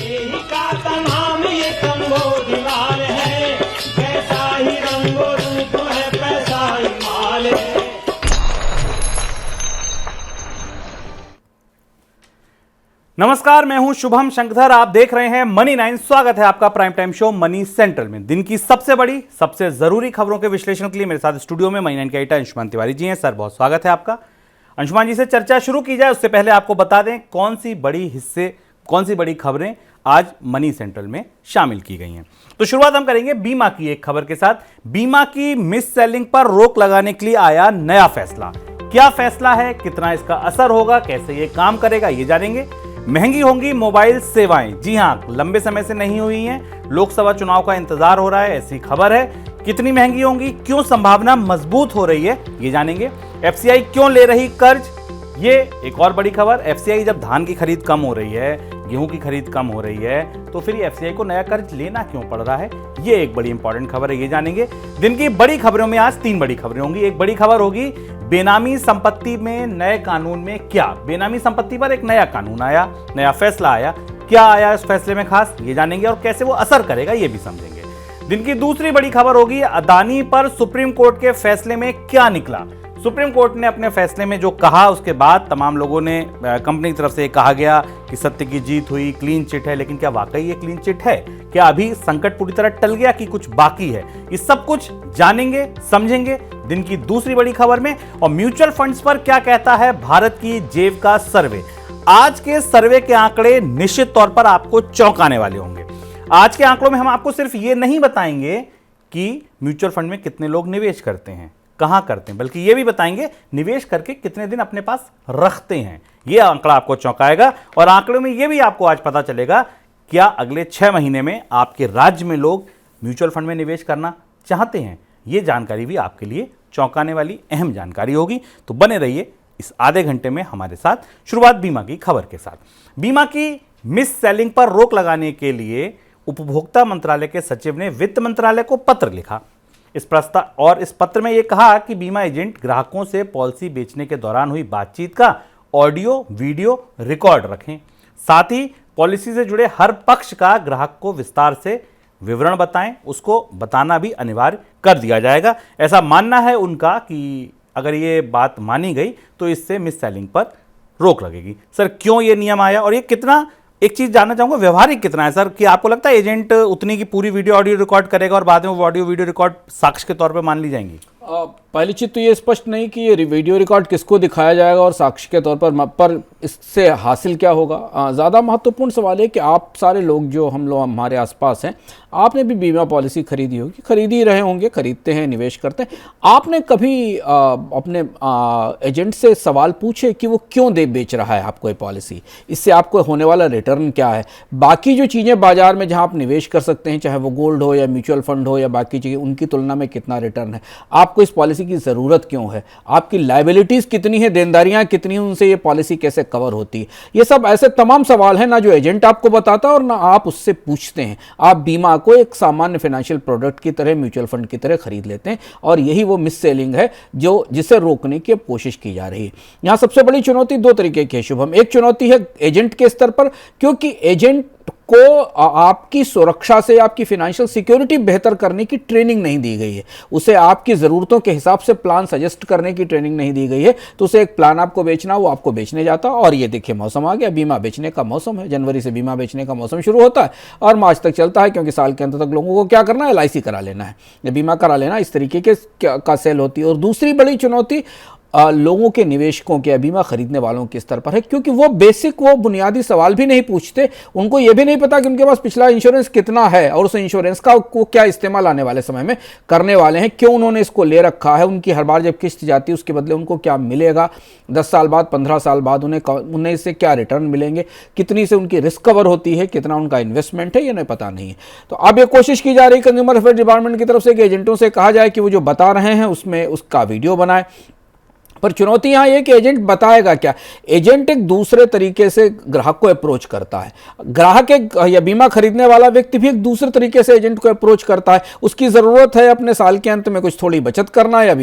यही का तमाम ये तंगो दीवार है, कैसा ही रंगो रूप है, पैसा ही माल है। नमस्कार, मैं हूं शुभम शंकरधर। आप देख रहे हैं मनी 9। स्वागत है आपका prime time show money central में। दिन की सबसे बड़ी, सबसे जरूरी खबरों के विश्लेषण के लिए मेरे साथ स्टूडियो में मनी 9 के एडिटर अंशुमान तिवारी जी हैं। सर, बहुत स्वागत है आपका। अंशुमान जी से चर्चा शुरू की जाए उससे पहले आपको बता दें कौन सी बड़ी खबरें आज मनी सेंट्रल में शामिल की गई हैं। तो शुरुआत हम करेंगे बीमा की एक खबर के साथ। बीमा की मिस सेलिंग पर रोक लगाने के लिए आया नया फैसला। क्या फैसला है, कितना इसका असर होगा, कैसे ये काम करेगा, ये जानेंगे। महंगी होंगी मोबाइल सेवाएं। जी हां, लंबे समय से नहीं हुई हैं। लोकसभा चुनाव का इंतजार हो रहा है, ऐसी खबर है। कितनी महंगी होंगी, क्यों संभावना मजबूत हो रही है, ये जानेंगे। एफसीआई क्यों ले रही कर्ज, ये एक और बड़ी खबर। एफसीआई जब धान की खरीद कम हो रही है, गेहूं की खरीद कम हो रही है, तो फिर एफसीआई को नया कर्ज लेना क्यों पड़ रहा है, ये एक बड़ी इंपॉर्टेंट खबर है, ये जानेंगे। दिन की बड़ी खबरों में आज 3 बड़ी खबरें होंगी। एक बड़ी खबर होगी बेनामी संपत्ति में नए कानून में क्या। बेनामी संपत्ति पर एक नया कानून आया, नया फैसला आया। क्या आया इस फैसले में खास, ये जानेंगे, और कैसे वो असर करेगा ये भी समझेंगे। दिन की दूसरी बड़ी खबर होगी अदानी पर सुप्रीम कोर्ट के फैसले में क्या निकला। सुप्रीम कोर्ट ने अपने फैसले में जो कहा, उसके बाद तमाम लोगों ने कंपनी की तरफ से कहा गया कि सत्य की जीत हुई, क्लीन चिट है। लेकिन क्या वाकई ये क्लीन चिट है? क्या अभी संकट पूरी तरह टल गया कि कुछ बाकी है? ये सब कुछ जानेंगे, समझेंगे दिन की दूसरी बड़ी खबर में। और म्यूचुअल फंड्स पर क्या कहता है भारत की जेब का सर्वे। आज के सर्वे के आंकड़े निश्चित तौर पर आपको चौंकाने वाले होंगे। आज के आंकड़ों में हम आपको सिर्फ ये नहीं बताएंगे कि म्यूचुअल फंड में कितने लोग निवेश करते हैं, कहां करते हैं, बल्कि यह भी बताएंगे निवेश करके कितने दिन अपने पास रखते हैं। यह आंकड़ा आपको चौंकाएगा। और आंकड़ों में यह भी आपको आज पता चलेगा क्या अगले 6 महीने में आपके राज्य में लोग म्यूचुअल फंड में निवेश करना चाहते हैं। यह जानकारी भी आपके लिए चौंकाने वाली अहम जानकारी होगी। तो बने रहिए इस आधे घंटे में हमारे साथ। शुरुआत बीमा की खबर के साथ। बीमा की मिस सेलिंग पर रोक लगाने के लिए उपभोक्ता मंत्रालय के सचिव ने वित्त मंत्रालय को पत्र लिखा। इस पत्र में यह कहा कि बीमा एजेंट ग्राहकों से पॉलिसी बेचने के दौरान हुई बातचीत का ऑडियो वीडियो रिकॉर्ड रखें। साथ ही पॉलिसी से जुड़े हर पक्ष का ग्राहक को विस्तार से विवरण बताएं, उसको बताना भी अनिवार्य कर दिया जाएगा। ऐसा मानना है उनका कि अगर ये बात मानी गई तो इससे मिस सेलिंग पर रोक लगेगी। सर, क्यों ये नियम आया और ये कितना, एक चीज जानना चाहूंगा, व्यवहारिक कितना है सर? कि आपको लगता है एजेंट उतनी की पूरी वीडियो ऑडियो रिकॉर्ड करेगा और बाद में वो ऑडियो वीडियो रिकॉर्ड साक्ष्य के तौर पर मान ली जाएंगी? पहली चीज तो ये स्पष्ट नहीं कि ये वीडियो रिकॉर्ड किसको दिखाया जाएगा और साक्ष्य के तौर पर इससे हासिल क्या होगा। ज़्यादा महत्वपूर्ण सवाल है कि आप सारे लोग जो हम लोग हमारे आसपास हैं, आपने भी बीमा पॉलिसी खरीदी होगी, खरीद ही रहे होंगे, खरीदते हैं, निवेश करते हैं। आपने कभी अपने एजेंट से सवाल पूछे कि वो क्यों बेच रहा है आपको ये पॉलिसी, इससे आपको होने वाला रिटर्न क्या है? बाकी जो चीज़ें बाजार में जहाँ आप निवेश कर सकते हैं, चाहे वो गोल्ड हो या म्यूचुअल फंड हो या बाकी चीज़ें, उनकी तुलना में कितना रिटर्न है? आपको इस पॉलिसी की ज़रूरत क्यों है? आपकी लायबिलिटीज़ कितनी है, देनदारियाँ कितनी हैं, उनसे ये पॉलिसी कैसे कवर होती है? ये सब ऐसे तमाम सवाल हैं ना जो एजेंट आपको बताता है और ना आप उससे पूछते हैं। आप बीमा को एक सामान्य फाइनेंशियल प्रोडक्ट की तरह, म्यूचुअल फंड की तरह खरीद लेते हैं और यही वो मिस सेलिंग है जिसे रोकने की कोशिश की जा रही है। यहाँ सबसे बड़ी चुनौती 2 तरीके की है शुभम। एक चुनौती है एजेंट के स्तर पर, क्योंकि एजेंट को आपकी सुरक्षा से, आपकी फाइनेंशियल सिक्योरिटी बेहतर करने की ट्रेनिंग नहीं दी गई है। उसे आपकी ज़रूरतों के हिसाब से प्लान सजेस्ट करने की ट्रेनिंग नहीं दी गई है। तो उसे एक प्लान आपको बेचना, वो आपको बेचने जाता। और ये देखिए, मौसम आ गया, बीमा बेचने का मौसम है। जनवरी से बीमा बेचने का मौसम शुरू होता है और मार्च तक चलता है, क्योंकि साल के अंत तक लोगों को क्या करना है, LIC करा लेना है या बीमा करा लेना। इस तरीके के का सेल होती है। और दूसरी बड़ी चुनौती लोगों के, निवेशकों के, बीमा खरीदने वालों के स्तर पर है, क्योंकि वो बुनियादी सवाल भी नहीं पूछते। उनको ये भी नहीं पता कि उनके पास पिछला इंश्योरेंस कितना है और उस इंश्योरेंस का वो क्या इस्तेमाल आने वाले समय में करने वाले हैं, क्यों उन्होंने इसको ले रखा है, उनकी हर बार जब किस्त जाती है उसके बदले उनको क्या मिलेगा, 10 साल बाद, 15 साल बाद उन्हें इससे क्या रिटर्न मिलेंगे, कितनी से उनकी रिस्क कवर होती है, कितना उनका इन्वेस्टमेंट है, ये नहीं पता नहीं है। तो अब ये कोशिश की जा रही है कंज्यूमर अफेयर डिपार्टमेंट की तरफ से कि एजेंटों से कहा जाए कि वो जो बता रहे हैं उसमें उसका वीडियो बनाए। पर चुनौती यहाँ ये कि एजेंट बताएगा क्या? एजेंट एक दूसरे तरीके से ग्राहक को अप्रोच करता है। ग्राहक या बीमा खरीदने वाला व्यक्ति भी एक दूसरे तरीके से एजेंट को अप्रोच करता है। उसकी ज़रूरत है अपने साल के अंत में कुछ थोड़ी बचत करना या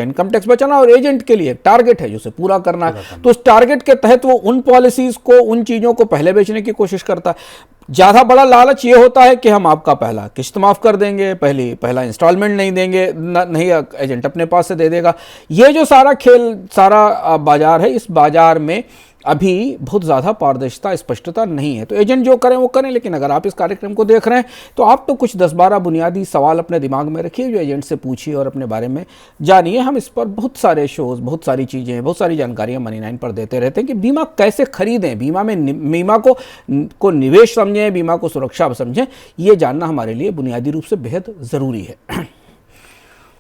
इनकम टैक्स बचाना, और एजेंट के लिए टारगेट है जो उसे पूरा करना है। तो उस टारगेट के तहत वो उन पॉलिसीज़ को, उन चीज़ों को पहले बेचने की कोशिश करता है। ज़्यादा बड़ा लालच ये होता है कि हम आपका पहला किश्त माफ़ कर देंगे, पहला इंस्टॉलमेंट नहीं देंगे, नहीं एजेंट अपने पास से दे देगा। ये जो सारा खेल, सारा बाजार है, इस बाजार में अभी बहुत ज़्यादा पारदर्शिता, स्पष्टता नहीं है। तो एजेंट जो करें वो करें, लेकिन अगर आप इस कार्यक्रम को देख रहे हैं तो आप तो कुछ 10-12 बुनियादी सवाल अपने दिमाग में रखिए, जो एजेंट से पूछिए और अपने बारे में जानिए। हम इस पर बहुत सारे शोज़, बहुत सारी चीज़ें, बहुत सारी जानकारियाँ मनी9 पर देते रहते हैं कि बीमा कैसे खरीदें, बीमा को निवेश समझें, बीमा को सुरक्षा समझें। ये जानना हमारे लिए बुनियादी रूप से बेहद ज़रूरी है।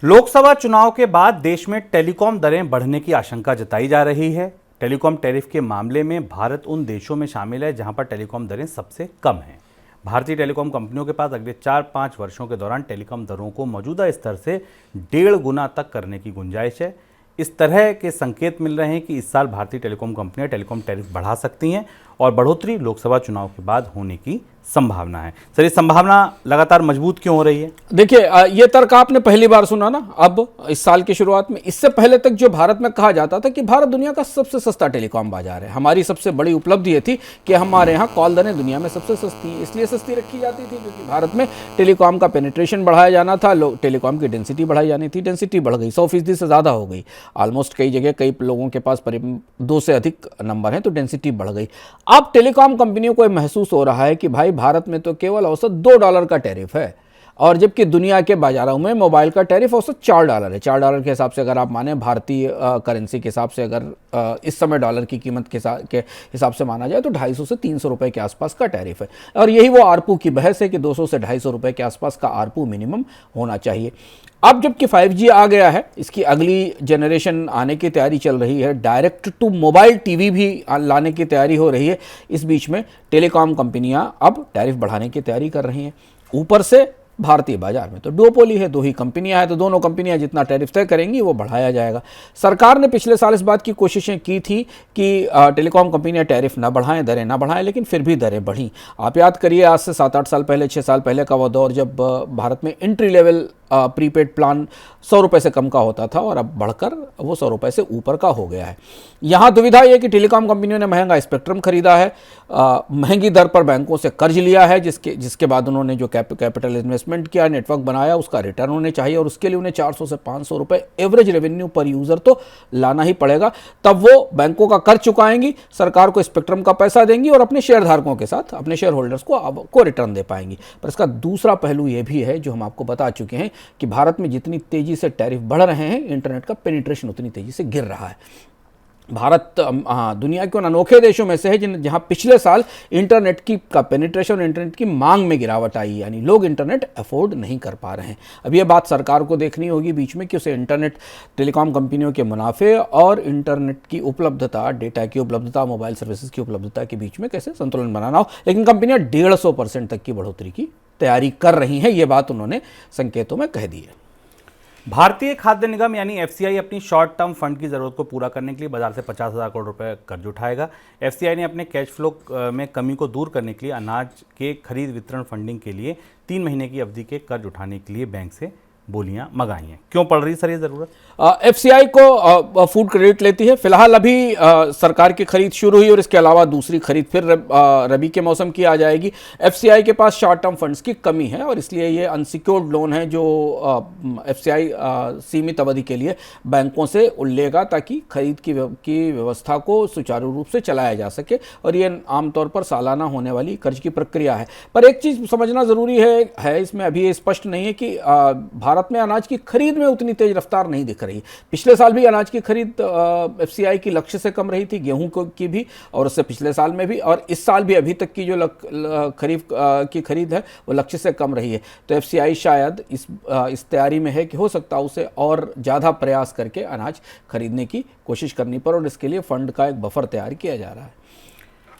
लोकसभा चुनाव के बाद देश में टेलीकॉम दरें बढ़ने की आशंका जताई जा रही है। टेलीकॉम टैरिफ के मामले में भारत उन देशों में शामिल है जहां पर टेलीकॉम दरें सबसे कम हैं। भारतीय टेलीकॉम कंपनियों के पास अगले 4-5 वर्षों के दौरान टेलीकॉम दरों को मौजूदा स्तर से 1.5 गुना तक करने की गुंजाइश है। इस तरह के संकेत मिल रहे हैं कि इस साल भारतीय टेलीकॉम कंपनियां टेलीकॉम टैरिफ बढ़ा सकती हैं और बढ़ोतरी लोकसभा चुनाव के बाद होने की संभावना है। सर, ये संभावना लगातार मजबूत क्यों हो रही है? देखिए, ये तर्क आपने पहली बार सुना ना, अब इस साल की शुरुआत में। इससे पहले तक जो भारत में कहा जाता था कि भारत दुनिया का सबसे सस्ता टेलीकॉम बाजार है। हमारी सबसे बड़ी उपलब्धि ये थी कि हमारे यहाँ कॉल दरें दुनिया में सबसे सस्ती हैं। इसलिए सस्ती रखी जाती थी क्योंकि भारत में टेलीकॉम का पेनिट्रेशन बढ़ाया जाना था, टेलीकॉम की डेंसिटी बढ़ाई जानी थी। डेंसिटी बढ़ गई, 100% से ज़्यादा हो गई ऑलमोस्ट। कई जगह कई लोगों के पास 2 से अधिक नंबर हैं, तो डेंसिटी बढ़ गई। अब टेलीकॉम कंपनियों को महसूस हो रहा है कि भाई भारत में तो केवल औसत $2 का टैरिफ है, और जबकि दुनिया के बाजारों में मोबाइल का टैरिफ औसत $4 है। $4 के हिसाब से अगर आप माने, भारतीय करेंसी के हिसाब से अगर इस समय डॉलर की कीमत के हिसाब से माना जाए तो 250 से 300 रुपए के आसपास का टैरिफ है। और यही वो आरपू की बहस है कि 200 से 250 रुपए के आसपास का आरपू मिनिमम होना चाहिए। अब जबकि 5G आ गया है, इसकी अगली जनरेशन आने की तैयारी चल रही है, डायरेक्ट टू मोबाइल टीवी भी लाने की तैयारी हो रही है। इस बीच में टेलीकॉम कंपनियां अब टैरिफ बढ़ाने की तैयारी कर रही हैं। ऊपर से भारतीय बाजार में तो डुओपोली है, 2 ही कंपनियां हैं, तो दोनों कंपनियां जितना टैरिफ तय करेंगी वो बढ़ाया जाएगा। सरकार ने पिछले साल इस बात की कोशिशें की थी कि टेलीकॉम कंपनियां टैरिफ ना बढ़ाएं, दरें ना बढ़ाएं, लेकिन फिर भी दरें बढ़ी। आप याद करिए, आज से 7-8 साल पहले, 6 साल पहले का वो दौर जब भारत में एंट्री लेवल प्रीपेड प्लान 100 रुपये से कम का होता था, और अब बढ़कर वो 100 रुपये से ऊपर का हो गया है। यहाँ दुविधा ये कि टेलीकॉम कंपनियों ने महंगा स्पेक्ट्रम खरीदा है, महंगी दर पर बैंकों से कर्ज लिया है, जिसके बाद उन्होंने जो कैपिटल इन्वेस्टमेंट किया, नेटवर्क बनाया, उसका रिटर्न होने चाहिए, और उसके लिए उन्हें 400 से 500 रुपये एवरेज रेवेन्यू पर यूज़र तो लाना ही पड़ेगा। तब वो बैंकों का कर्ज चुकाएंगी, सरकार को स्पेक्ट्रम का पैसा देंगी और अपने शेयरधारकों के साथ, अपने शेयर होल्डर्स को रिटर्न दे पाएंगी। पर इसका दूसरा पहलू ये भी है, जो हम आपको बता चुके हैं, कि भारत में जितनी तेजी से टैरिफ बढ़ रहे हैं, इंटरनेट का पेनिट्रेशन उतनी तेजी से गिर रहा है। भारत दुनिया के उन अनोखे देशों में से है जहां पिछले साल इंटरनेट का पेनिट्रेशन और इंटरनेट की मांग में गिरावट आई, यानी लोग इंटरनेट अफोर्ड नहीं कर पा रहे हैं। अब ये बात सरकार को देखनी होगी बीच में कि उसे इंटरनेट, टेलीकॉम कंपनियों के मुनाफे और इंटरनेट की उपलब्धता, डेटा की उपलब्धता, मोबाइल सर्विसेज की उपलब्धता के बीच में कैसे संतुलन बनाना हो। लेकिन कंपनियां 150% तक की बढ़ोतरी की तैयारी कर रही हैं, ये बात उन्होंने संकेतों में कह दी है। भारतीय खाद्य निगम यानी एफसीआई अपनी शॉर्ट टर्म फंड की जरूरत को पूरा करने के लिए बाजार से 50,000 करोड़ रुपए कर्ज उठाएगा। एफसीआई ने अपने कैश फ्लो में कमी को दूर करने के लिए अनाज के खरीद वितरण फंडिंग के लिए 3 महीने की अवधि के कर्ज उठाने के लिए बैंक से बोलियां मंगाई हैं। क्यों पड़ रही सर ये जरूरत? एफसीआई को फूड क्रेडिट लेती है। फिलहाल अभी सरकार की खरीद शुरू हुई और इसके अलावा दूसरी खरीद फिर रबी के मौसम की आ जाएगी। एफसीआई के पास शॉर्ट टर्म फंड्स की कमी है और इसलिए ये अनसिक्योर्ड लोन है जो एफसीआई सीमित अवधि के लिए बैंकों से लेगा ताकि खरीद की व्यवस्था को सुचारू रूप से चलाया जा सके, और ये आमतौर पर सालाना होने वाली कर्ज की प्रक्रिया है। पर एक चीज़ समझना ज़रूरी है इसमें अभी ये स्पष्ट नहीं है कि भारत में अनाज की खरीद में उतनी तेज रफ्तार नहीं दिख रही। पिछले साल भी अनाज की खरीद एफसीआई की लक्ष्य से कम रही थी, गेहूं की भी, और उससे पिछले साल में भी, और इस साल भी अभी तक की जो खरीफ की खरीद है वो लक्ष्य से कम रही है। तो एफसीआई शायद इस तैयारी में है कि हो सकता है उसे और ज़्यादा प्रयास करके अनाज खरीदने की कोशिश करनी पड़े, और इसके लिए फंड का एक बफर तैयार किया जा रहा है।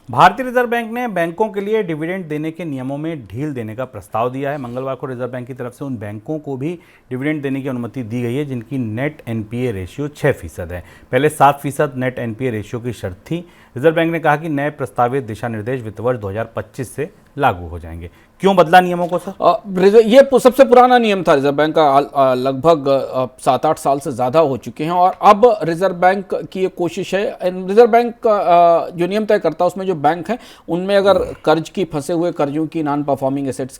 भारतीय रिजर्व बैंक ने बैंकों के लिए डिविडेंड देने के नियमों में ढील देने का प्रस्ताव दिया है। मंगलवार को रिजर्व बैंक की तरफ से उन बैंकों को भी डिविडेंड देने की अनुमति दी गई है जिनकी नेट एनपीए रेशियो 6% है। पहले 7% नेट एनपीए रेशियो की शर्त थी। रिजर्व बैंक ने कहा कि नए प्रस्तावित दिशा निर्देश वित्त वर्ष 2025 से लागू हो जाएंगे। क्यों बदला नियमों को सर? ये सबसे पुराना नियम था रिजर्व बैंक का, लगभग 7-8 साल से ज़्यादा हो चुके हैं। और अब रिजर्व बैंक की ये कोशिश है, रिजर्व बैंक जो नियम तय करता है उसमें जो बैंक हैं उनमें अगर कर्ज की फंसे हुए कर्जों की नॉन परफॉर्मिंग एसेट्स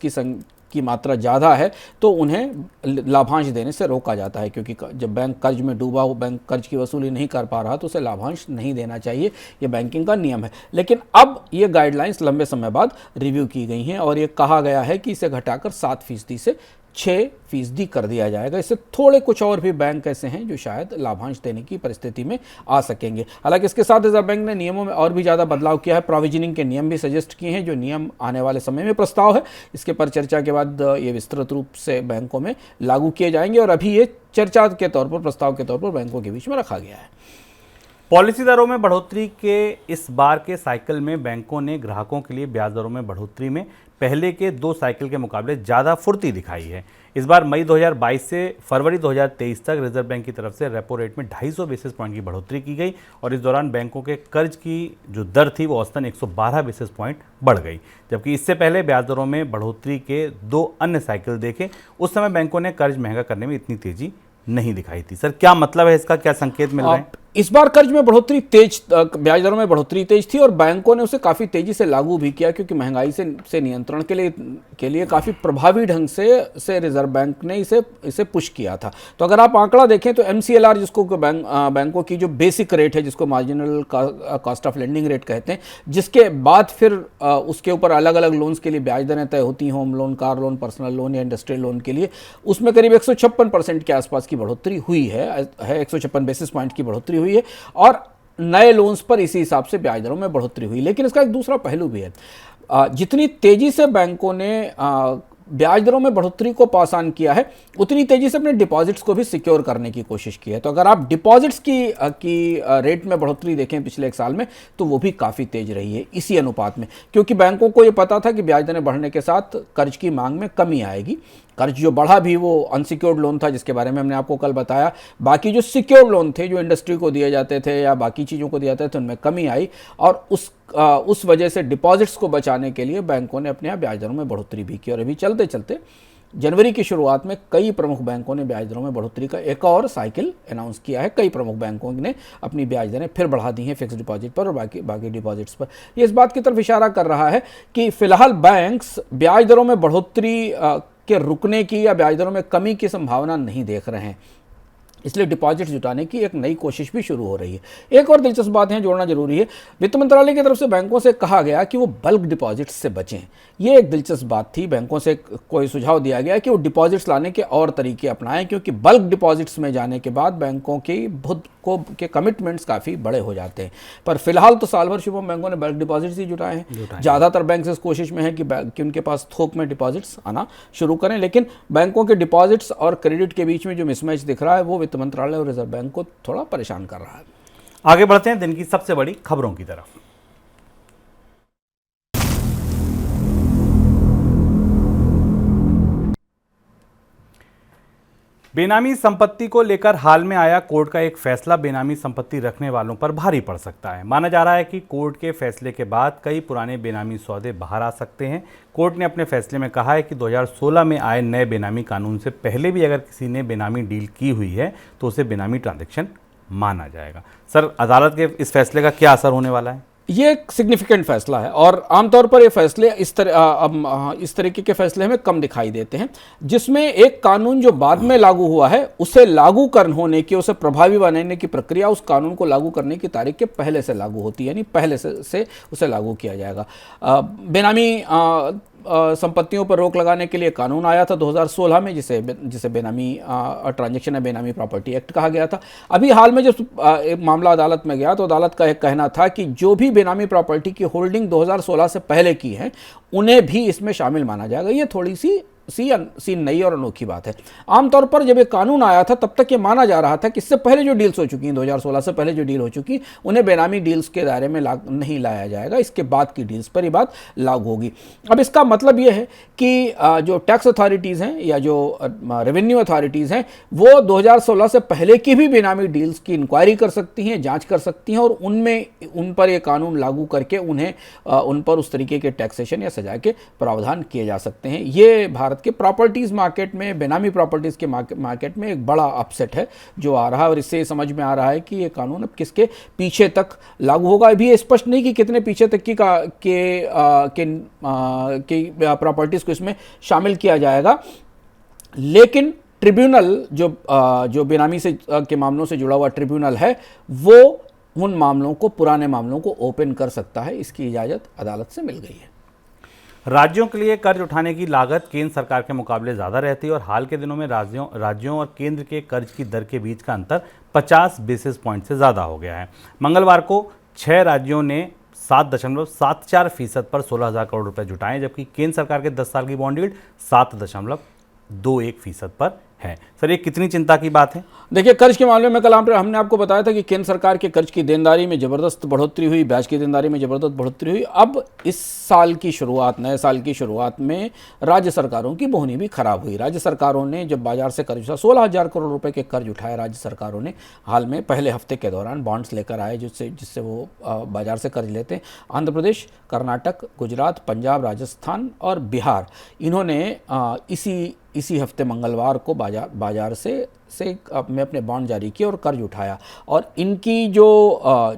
की मात्रा ज़्यादा है तो उन्हें लाभांश देने से रोका जाता है, क्योंकि जब बैंक कर्ज में डूबा हो, बैंक कर्ज की वसूली नहीं कर पा रहा तो उसे लाभांश नहीं देना चाहिए। ये बैंकिंग का नियम है। लेकिन अब ये गाइडलाइंस लंबे समय बाद रिव्यू की गई हैं और ये कहा गया है कि इसे घटाकर 7% से 6% कर दिया जाएगा। इससे थोड़े कुछ और भी बैंक ऐसे हैं जो शायद लाभांश देने की परिस्थिति में आ सकेंगे। हालांकि इसके साथ रिजर्व बैंक ने नियमों में और भी ज़्यादा बदलाव किया है। प्रोविजनिंग के नियम भी सजेस्ट किए हैं, जो नियम आने वाले समय में प्रस्ताव है इसके पर चर्चा के बाद ये विस्तृत रूप से बैंकों में लागू किए जाएंगे। और अभी ये चर्चा के तौर पर, प्रस्ताव के तौर पर बैंकों के बीच में रखा गया है। पॉलिसी दरों में बढ़ोतरी के इस बार के साइकिल में बैंकों ने ग्राहकों के लिए ब्याज दरों में बढ़ोतरी में पहले के 2 साइकिल के मुकाबले ज़्यादा फुर्ती दिखाई है। इस बार मई 2022 से फरवरी 2023 तक रिजर्व बैंक की तरफ से रेपो रेट में 250 बेसिस पॉइंट की बढ़ोतरी की गई और इस दौरान बैंकों के कर्ज की जो दर थी वो औसतन 112 बेसिस पॉइंट बढ़ गई। जबकि इससे पहले ब्याज दरों में बढ़ोतरी के 2 अन्य साइकिल देखे, उस समय बैंकों ने कर्ज महंगा करने में इतनी तेजी नहीं दिखाई थी। सर क्या मतलब है इसका, क्या संकेत मिल रहे हैं? इस बार कर्ज में बढ़ोतरी तेज, ब्याज दरों में बढ़ोतरी तेज थी और बैंकों ने उसे काफ़ी तेजी से लागू भी किया, क्योंकि महंगाई से नियंत्रण के लिए काफ़ी प्रभावी ढंग से रिजर्व बैंक ने इसे पुश किया था। तो अगर आप आंकड़ा देखें तो MCLR, जिसको बैंकों की जो बेसिक रेट है, जिसको marginal cost of lending rate कहते हैं, जिसके बाद फिर उसके ऊपर अलग अलग लोन्स के लिए ब्याज दरें तय होती हैं, home loan, car loan, personal loan या इंडस्ट्रियल लोन के लिए, उसमें करीब 156% के आसपास की बढ़ोतरी हुई है 156 बेसिस पॉइंट की बढ़ोतरी हुई है और नए लोन्स पर इसी हिसाब से ब्याज दरों में बढ़ोतरी हुई। लेकिन इसका एक दूसरा पहलू भी है, जितनी तेजी से बैंकों ने ब्याज दरों में बढ़ोतरी को पास ऑन किया है, उतनी तेजी से अपने डिपॉजिट्स को भी सिक्योर करने की कोशिश की है। तो अगर आप डिपॉजिट्स की रेट में बढ़ोतरी देखें पिछले 1 साल में, तो वो भी काफ़ी तेज रही है इसी अनुपात में, क्योंकि बैंकों को ये पता था कि ब्याज दरें बढ़ने के साथ कर्ज की मांग में कमी आएगी। कर्ज जो बढ़ा भी वो अनसिक्योर्ड लोन था, जिसके बारे में हमने आपको कल बताया। बाकी जो सिक्योर्ड लोन थे, जो इंडस्ट्री को दिए जाते थे या बाकी चीज़ों को दिए जाते थे, उनमें कमी आई और उस वजह से डिपॉजिट्स को बचाने के लिए बैंकों ने अपने यहाँ ब्याज दरों में बढ़ोतरी भी की। और अभी चलते चलते जनवरी की शुरुआत में कई प्रमुख बैंकों ने ब्याज दरों में बढ़ोतरी का एक और साइकिल अनाउंस किया है। कई प्रमुख बैंकों ने अपनी ब्याज दरें फिर बढ़ा दी हैं फिक्स डिपॉजिट पर और बाकी डिपॉजिट्स पर। ये इस बात की तरफ इशारा कर रहा है कि फिलहाल बैंक्स ब्याज दरों में बढ़ोतरी के रुकने की या ब्याज दरों में कमी की संभावना नहीं देख रहे हैं, इसलिए डिपॉजिट जुटाने की एक नई कोशिश भी शुरू हो रही है। एक और दिलचस्प बात है, जोड़ना जरूरी है, वित्त मंत्रालय की तरफ से बैंकों से कहा गया कि वो बल्क डिपॉजिट्स से बचें। ये एक दिलचस्प बात थी। बैंकों से कोई सुझाव दिया गया कि वो डिपॉजिट्स लाने के और तरीके अपनाएं, क्योंकि बल्क डिपॉजिट्स में जाने के बाद बैंकों के कमिटमेंट्स काफ़ी बड़े हो जाते हैं। पर फिलहाल तो साल भर शुभम बैंकों ने बल्क डिपॉजिट्स ही जुटाए हैं। ज़्यादातर बैंक इस कोशिश में है कि उनके पास थोक में डिपॉजिट्स आना शुरू करें, लेकिन बैंकों के डिपॉजिट्स और क्रेडिट के बीच में जो मिसमैच दिख रहा है वो वित्त मंत्रालय और रिजर्व बैंक को थोड़ा परेशान कर रहा है। आगे बढ़ते हैं दिन की सबसे बड़ी खबरों की तरफ। बेनामी संपत्ति को लेकर हाल में आया कोर्ट का एक फैसला बेनामी संपत्ति रखने वालों पर भारी पड़ सकता है। माना जा रहा है कि कोर्ट के फैसले के बाद कई पुराने बेनामी सौदे बाहर आ सकते हैं। कोर्ट ने अपने फैसले में कहा है कि 2016 में आए नए बेनामी कानून से पहले भी अगर किसी ने बेनामी डील की हुई है तो उसे बेनामी ट्रांजैक्शन माना जाएगा। सर, अदालत के इस फैसले का क्या असर होने वाला है? ये एक सिग्निफिकेंट फैसला है और आमतौर पर ये फैसले इस तरीके के फैसले हमें कम दिखाई देते हैं, जिसमें एक कानून जो बाद में लागू हुआ है उसे लागू होने की, उसे प्रभावी बनाने की प्रक्रिया उस कानून को लागू करने की तारीख के पहले से लागू होती है, यानी पहले से उसे लागू किया जाएगा। बेनामी संपत्तियों पर रोक लगाने के लिए कानून आया था 2016 में, जिसे बेनामी ट्रांजैक्शन या बेनामी प्रॉपर्टी एक्ट कहा गया था। अभी हाल में जब एक मामला अदालत में गया तो अदालत का एक कहना था कि जो भी बेनामी प्रॉपर्टी की होल्डिंग 2016 से पहले की है उन्हें भी इसमें शामिल माना जाएगा। ये थोड़ी सी सी नई और अनोखी बात है। आमतौर पर जब ये कानून आया था तब तक ये माना जा रहा था कि इससे पहले जो डील्स हो चुकी हैं, 2016 से पहले जो डील हो चुकी, उन्हें बेनामी डील्स के दायरे में नहीं लाया जाएगा, इसके बाद की डील्स पर ये बात लागू होगी। अब इसका मतलब ये है कि जो टैक्स अथॉरिटीज़ हैं या जो रेवेन्यू अथॉरिटीज़ हैं वो 2016 से पहले की भी बेनामी डील्स की इंक्वायरी कर सकती हैं, जांच कर सकती हैं, और उन पर ये कानून लागू करके उन्हें उन पर उस तरीके के टैक्सेशन या सजा के प्रावधान किए जा सकते हैं। ये भारत के प्रॉपर्टीज़ मार्केट में, बेनामी प्रॉपर्टीज़ के मार्केट में एक बड़ा अपसेट है जो आ रहा है, और इससे समझ में आ रहा है कि ये कानून अब किसके पीछे तक लागू होगा। अभी ये स्पष्ट नहीं कि कितने पीछे तक की प्रॉपर्टीज़ को इसमें शामिल किया जाएगा, लेकिन ट्रिब्यूनल जो बेनामी से के मामलों से जुड़ा हुआ ट्रिब्यूनल है वो उन मामलों को, पुराने मामलों को ओपन कर सकता है। इसकी इजाज़त अदालत से मिल गई है। राज्यों के लिए कर्ज उठाने की लागत केंद्र सरकार के मुकाबले ज़्यादा रहती है और हाल के दिनों में राज्यों और केंद्र के कर्ज की दर के बीच का अंतर 50 बेसिस पॉइंट से ज़्यादा हो गया है। मंगलवार को 6 राज्यों ने 7.74% पर 16,000 करोड़ रुपए जुटाए, जबकि केंद्र सरकार के 10 साल की बॉन्ड यील्ड 7.21% पर है। सर, ये कितनी चिंता की बात है? देखिए, कर्ज के मामले में कल हमने आपको बताया था कि केंद्र सरकार के कर्ज की देनदारी में जबरदस्त बढ़ोतरी हुई, ब्याज की देनदारी में जबरदस्त बढ़ोतरी हुई। अब इस साल की शुरुआत, नए साल की शुरुआत में राज्य सरकारों की बोहनी भी खराब हुई। राज्य सरकारों ने जब बाजार से कर्ज उठा, 16,000 करोड़ रुपए के कर्ज उठाए राज्य सरकारों ने हाल में, पहले हफ्ते के दौरान बॉन्ड्स लेकर आए जिससे वो बाजार से कर्ज लेते हैं। आंध्र प्रदेश, कर्नाटक, गुजरात, पंजाब, राजस्थान और बिहार, इन्होंने इसी हफ्ते मंगलवार को बाजार से में अपने बॉन्ड जारी किए और कर्ज उठाया, और इनकी जो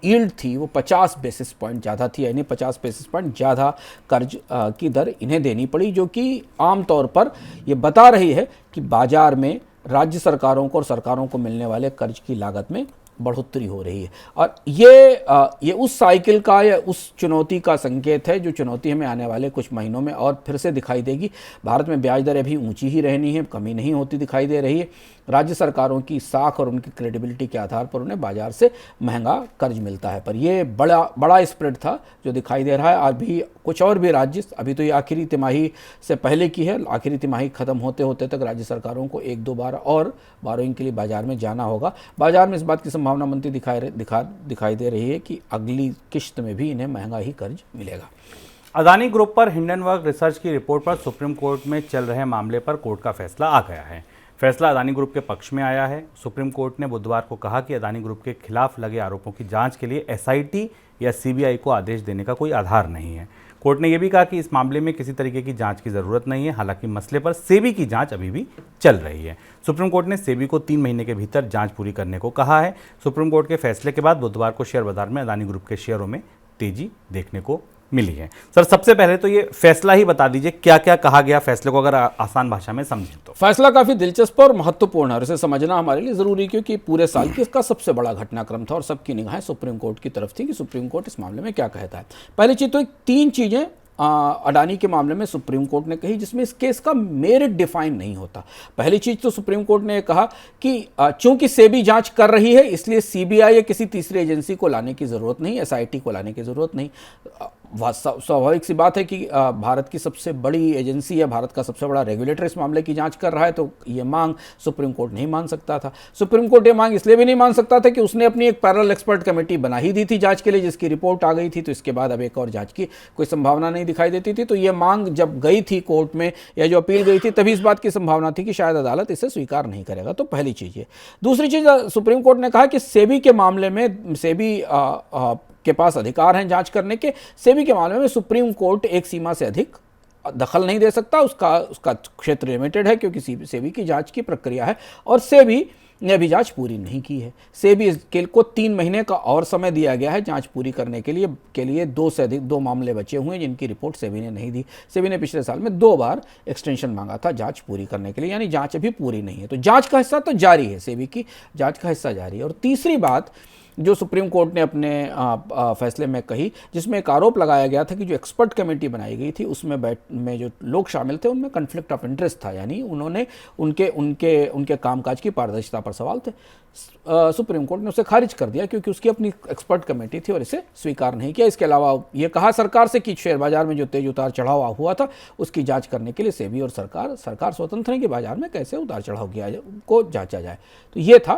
यील्ड थी वो 50 बेसिस पॉइंट ज़्यादा थी, यानी 50 बेसिस पॉइंट ज़्यादा कर्ज की दर इन्हें देनी पड़ी, जो कि आमतौर पर ये बता रही है कि बाजार में राज्य सरकारों को और सरकारों को मिलने वाले कर्ज की लागत में बढ़ोतरी हो रही है। और ये उस साइकिल का या उस चुनौती का संकेत है, जो चुनौती हमें आने वाले कुछ महीनों में और फिर से दिखाई देगी। भारत में ब्याज दर अभी ऊंची ही रहनी है, कमी नहीं होती दिखाई दे रही है। राज्य सरकारों की साख और उनकी क्रेडिबिलिटी के आधार पर उन्हें बाजार से महंगा कर्ज मिलता है, पर ये बड़ा स्प्रेड था जो दिखाई दे रहा है। अभी कुछ और भी राज्य, अभी तो ये आखिरी तिमाही से पहले की है, आखिरी तिमाही खत्म होते होते तक राज्य सरकारों को 1-2 बार और बोरोइंग के लिए बाजार में जाना होगा। बाजार में इस बात की संभावना बनती दिखाई दे रही है कि अगली किश्त में भी इन्हें महंगा ही कर्ज मिलेगा। अदानी ग्रुप पर हिंडनबर्ग रिसर्च की रिपोर्ट पर सुप्रीम कोर्ट में चल रहे मामले पर कोर्ट का फैसला आ गया है। फैसला अदानी ग्रुप के पक्ष में आया है। सुप्रीम कोर्ट ने बुधवार को कहा कि अदानी ग्रुप के खिलाफ लगे आरोपों की जांच के लिए एसआईटी या सीबीआई को आदेश देने का कोई आधार नहीं है। कोर्ट ने यह भी कहा कि इस मामले में किसी तरीके की जांच की जरूरत नहीं है। हालांकि मसले पर सेबी की जांच अभी भी चल रही है। सुप्रीम कोर्ट ने सेबी को 3 महीने के भीतर जांच पूरी करने को कहा है। सुप्रीम कोर्ट के फैसले के बाद बुधवार को शेयर बाजार में अदानी ग्रुप के शेयरों में तेजी देखने को मिली है। सर, सबसे पहले तो ये फैसला ही बता दीजिए, क्या क्या कहा गया फैसले को, अगर आसान भाषा में समझें तो। फैसला काफी दिलचस्प और महत्वपूर्ण है और इसे समझना हमारे लिए जरूरी, क्योंकि पूरे साल की इसका सबसे बड़ा घटनाक्रम था और सबकी निगाहें सुप्रीम कोर्ट की तरफ थी कि सुप्रीम कोर्ट इस मामले में क्या कहता है। पहली चीज तो 3 चीजें अडानी के मामले में सुप्रीम कोर्ट ने कही जिसमें इस केस का मेरिट डिफाइन नहीं होता। पहली चीज तो सुप्रीम कोर्ट ने कहा कि चूंकि सेबी जांच कर रही है, इसलिए सीबीआई या किसी तीसरी एजेंसी को लाने की जरूरत नहीं, एसआईटी को लाने की जरूरत नहीं। स्वाभाविक सी बात है कि भारत की सबसे बड़ी एजेंसी या भारत का सबसे बड़ा रेगुलेटर इस मामले की जांच कर रहा है, तो ये मांग सुप्रीम कोर्ट नहीं मान सकता था। सुप्रीम कोर्ट ये मांग इसलिए भी नहीं मान सकता था कि उसने अपनी एक पैरेलल एक्सपर्ट कमेटी बना ही दी थी जांच के लिए, जिसकी रिपोर्ट आ गई थी, तो इसके बाद अब एक और जांच की कोई संभावना नहीं दिखाई देती थी। तो ये मांग जब गई थी कोर्ट में या जो अपील गई थी, तभी इस बात की संभावना थी कि शायद अदालत इसे स्वीकार नहीं करेगा। तो पहली चीज ये। दूसरी चीज, सुप्रीम कोर्ट ने कहा कि सेबी के मामले में सेबी के पास अधिकार हैं जांच करने के। सेबी के मामले में सुप्रीम कोर्ट एक सीमा से अधिक दखल नहीं दे सकता, उसका क्षेत्र लिमिटेड है, क्योंकि सेबी की जांच की प्रक्रिया है और सेबी ने अभी जांच पूरी नहीं की है। सेबी को 3 महीने का और समय दिया गया है जांच पूरी करने के लिए 2 से अधिक 2 मामले बचे हुए हैं जिनकी रिपोर्ट सेबी ने नहीं दी। सेबी ने पिछले साल में 2 बार एक्सटेंशन मांगा था जांच पूरी करने के लिए, यानी जांच अभी पूरी नहीं है। तो जांच का हिस्सा तो जारी है, सेबी की जांच का हिस्सा जारी है। और तीसरी बात जो सुप्रीम कोर्ट ने अपने फैसले में कही, जिसमें एक आरोप लगाया गया था कि जो एक्सपर्ट कमेटी बनाई गई थी उसमें में जो लोग शामिल थे उनमें कन्फ्लिक्ट ऑफ इंटरेस्ट था, यानी उन्होंने उनके कामकाज की पारदर्शिता पर सवाल थे। सुप्रीम कोर्ट ने उसे खारिज कर दिया क्योंकि उसकी अपनी एक्सपर्ट कमेटी थी और इसे स्वीकार नहीं किया। इसके अलावा ये कहा सरकार से कि शेयर बाजार में जो तेज उतार चढ़ाव हुआ था उसकी जांच करने के लिए सेबी और सरकार स्वतंत्र है कि बाजार में कैसे उतार चढ़ाव किया जाए, को जांचा जाए। तो ये था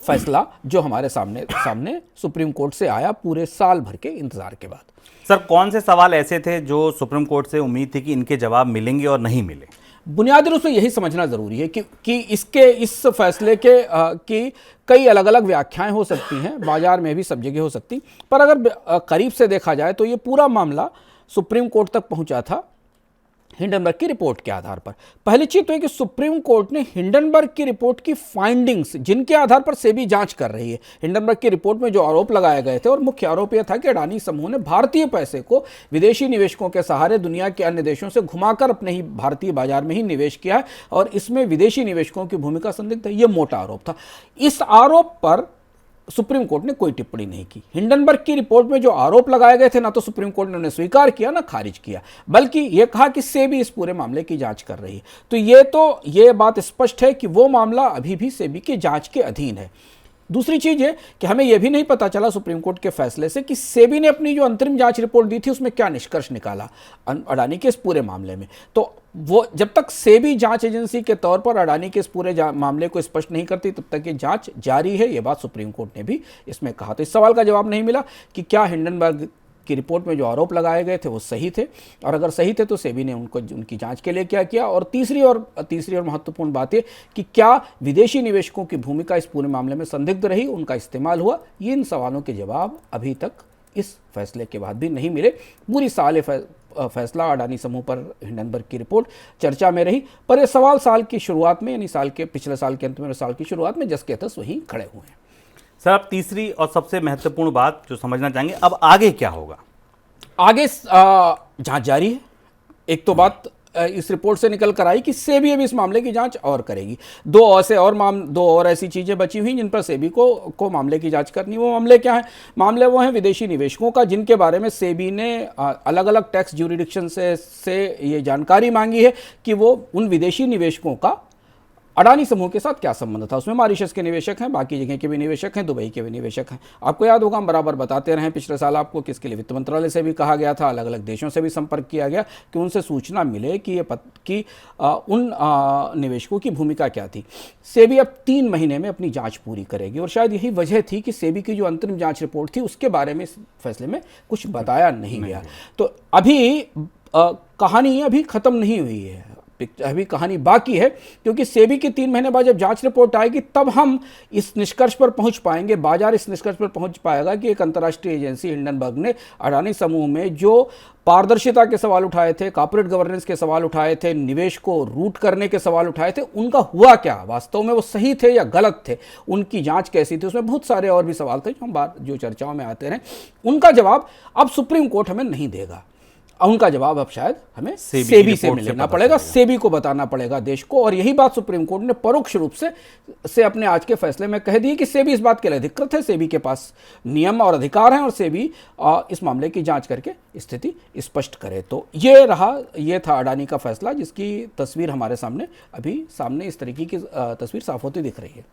फैसला जो हमारे सामने सुप्रीम कोर्ट से आया पूरे साल भर के इंतजार के बाद। सर, कौन से सवाल ऐसे थे जो सुप्रीम कोर्ट से उम्मीद थी कि इनके जवाब मिलेंगे और नहीं मिले? बुनियादी रूप से यही समझना जरूरी है कि इस फैसले की कई अलग अलग व्याख्याएं हो सकती हैं, बाजार में भी सब जगह हो सकती, पर अगर करीब से देखा जाए तो ये पूरा मामला सुप्रीम कोर्ट तक पहुंचा था हिंडनबर्ग की रिपोर्ट के आधार पर। पहली चीज तो है कि सुप्रीम कोर्ट ने हिंडनबर्ग की रिपोर्ट की फाइंडिंग्स, जिनके आधार पर सेबी जांच कर रही है, हिंडनबर्ग की रिपोर्ट में जो आरोप लगाए गए थे, और मुख्य आरोप यह था कि अडानी समूह ने भारतीय पैसे को विदेशी निवेशकों के सहारे दुनिया के अन्य देशों से घुमाकर अपने ही भारतीय बाजार में ही निवेश किया है और इसमें विदेशी निवेशकों की भूमिका संदिग्ध है। यह मोटा आरोप था। इस आरोप पर सुप्रीम कोर्ट ने कोई टिप्पणी नहीं की। हिंडनबर्ग की रिपोर्ट में जो आरोप लगाए गए थे ना तो सुप्रीम कोर्ट ने उन्हें स्वीकार किया ना खारिज किया, बल्कि यह कहा कि सेबी इस पूरे मामले की जांच कर रही है। तो ये बात स्पष्ट है कि वो मामला अभी भी सेबी की जांच के अधीन है। दूसरी चीज है कि हमें यह भी नहीं पता चला सुप्रीम कोर्ट के फैसले से कि सेबी ने अपनी जो अंतरिम जांच रिपोर्ट दी थी उसमें क्या निष्कर्ष निकाला अडानी के इस पूरे मामले में। तो वो जब तक सेबी जांच एजेंसी के तौर पर अडानी के इस पूरे मामले को स्पष्ट नहीं करती तब तक ये जांच जारी है। ये बात सुप्रीम कोर्ट ने भी इसमें कहा। तो इस सवाल का जवाब नहीं मिला कि क्या हिंडनबर्ग की रिपोर्ट में जो आरोप लगाए गए थे वो सही थे, और अगर सही थे तो सेबी ने उनकी जांच के लिए क्या किया। और तीसरी और महत्वपूर्ण बात है कि क्या विदेशी निवेशकों की भूमिका इस पूरे मामले में संदिग्ध रही, उनका इस्तेमाल हुआ। ये इन सवालों के जवाब अभी तक इस फैसले के बाद भी नहीं मिले। पूरी साल फैसला अडानी समूह पर हिंडनबर्ग की रिपोर्ट चर्चा में रही, पर यह सवाल साल की शुरुआत में, यानी पिछले साल के अंत में, साल की शुरुआत में जस के तस वहीं खड़े हुए हैं। सर, अब तीसरी और सबसे महत्वपूर्ण बात जो समझना चाहेंगे, अब आगे क्या होगा? आगे जांच जारी है। एक तो बात इस रिपोर्ट से निकल कर आई कि सेबी अभी इस मामले की जांच और करेगी। दो और ऐसी चीजें बची हुई जिन पर सेबी को मामले की जांच करनी। वो मामले क्या हैं? मामले वो हैं विदेशी निवेशकों का, जिनके बारे में सेबी ने अलग अलग टैक्स ज्यूरिडिक्शन से ये जानकारी मांगी है कि वो उन विदेशी निवेशकों का अडानी समूह के साथ क्या संबंध था। उसमें मॉरिशस के निवेशक हैं, बाकी जगह के भी निवेशक हैं, दुबई के भी निवेशक हैं। आपको याद होगा हम बराबर बताते रहे पिछले साल आपको किसके लिए वित्त मंत्रालय से भी कहा गया था, अलग अलग देशों से भी संपर्क किया गया कि उनसे सूचना मिले कि उन निवेशकों की भूमिका क्या थी। सेबी अब 3 महीने में अपनी जाँच पूरी करेगी और शायद यही वजह थी कि सेबी की जो अंतरिम जाँच रिपोर्ट थी उसके बारे में इस फैसले में कुछ बताया नहीं गया। तो अभी कहानी अभी खत्म नहीं हुई है, अभी कहानी बाकी है, क्योंकि सेबी की 3 महीने बाद जब जांच रिपोर्ट आएगी तब हम इस निष्कर्ष पर पहुंच पाएंगे, बाजार इस निष्कर्ष पर पहुंच पाएगा कि एक अंतर्राष्ट्रीय एजेंसी हिंडनबर्ग ने अडानी समूह में जो पारदर्शिता के सवाल उठाए थे, कॉर्पोरेट गवर्नेंस के सवाल उठाए थे, निवेश को रूट करने के सवाल उठाए थे, उनका हुआ क्या, वास्तव में वो सही थे या गलत थे, उनकी जांच कैसी थी। उसमें बहुत सारे और भी सवाल थे जो चर्चाओं में आते रहे। उनका जवाब अब सुप्रीम कोर्ट हमें नहीं देगा, उनका जवाब अब शायद हमें सेबी से लेना पड़ेगा, सेबी को बताना पड़ेगा देश को। और यही बात सुप्रीम कोर्ट ने परोक्ष रूप से अपने आज के फैसले में कह दी कि सेबी इस बात के लिए अधिकृत है, सेबी के पास नियम और अधिकार हैं और सेबी इस मामले की जांच करके स्थिति स्पष्ट करे। तो ये था अडानी का फैसला, जिसकी तस्वीर हमारे सामने इस तरीके की तस्वीर साफ होती दिख रही है।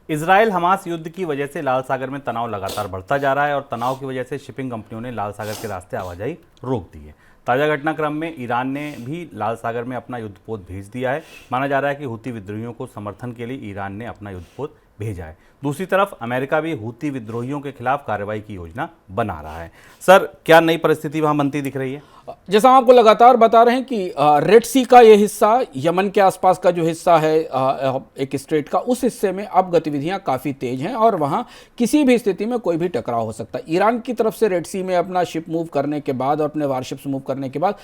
इजराइल हमास युद्ध की वजह से लाल सागर में तनाव लगातार बढ़ता जा रहा है और तनाव की वजह से शिपिंग कंपनियों ने लाल सागर के रास्ते आवाजाही रोक दी है। ताज़ा घटनाक्रम में ईरान ने भी लाल सागर में अपना युद्धपोत भेज दिया है। माना जा रहा है कि हूती विद्रोहियों को समर्थन के लिए ईरान ने अपना युद्धपोत भेजा है। दूसरी तरफ अमेरिका भी हूती विद्रोहियों के खिलाफ कार्रवाई की योजना बना रहा है। सर, क्या नई परिस्थिति वहां बनती दिख रही है? जैसा हम आपको लगातार बता रहे हैं कि रेड सी का ये हिस्सा, यमन के आसपास का जो हिस्सा है एक स्ट्रेट का, उस हिस्से में अब गतिविधियां काफ़ी तेज हैं और वहां किसी भी स्थिति में कोई भी टकराव हो सकता है। ईरान की तरफ से रेड सी में अपना शिप मूव करने के बाद और अपने वारशिप्स मूव करने के बाद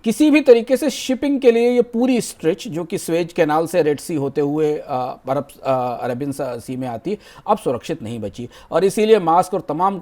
किसी भी तरीके से शिपिंग के लिए ये पूरी स्ट्रेच जो कि स्वेज कैनाल से रेड सी होते हुए अरबियन सी में आती है, अब सुरक्षित नहीं बची और इसीलिए मास्क और तमाम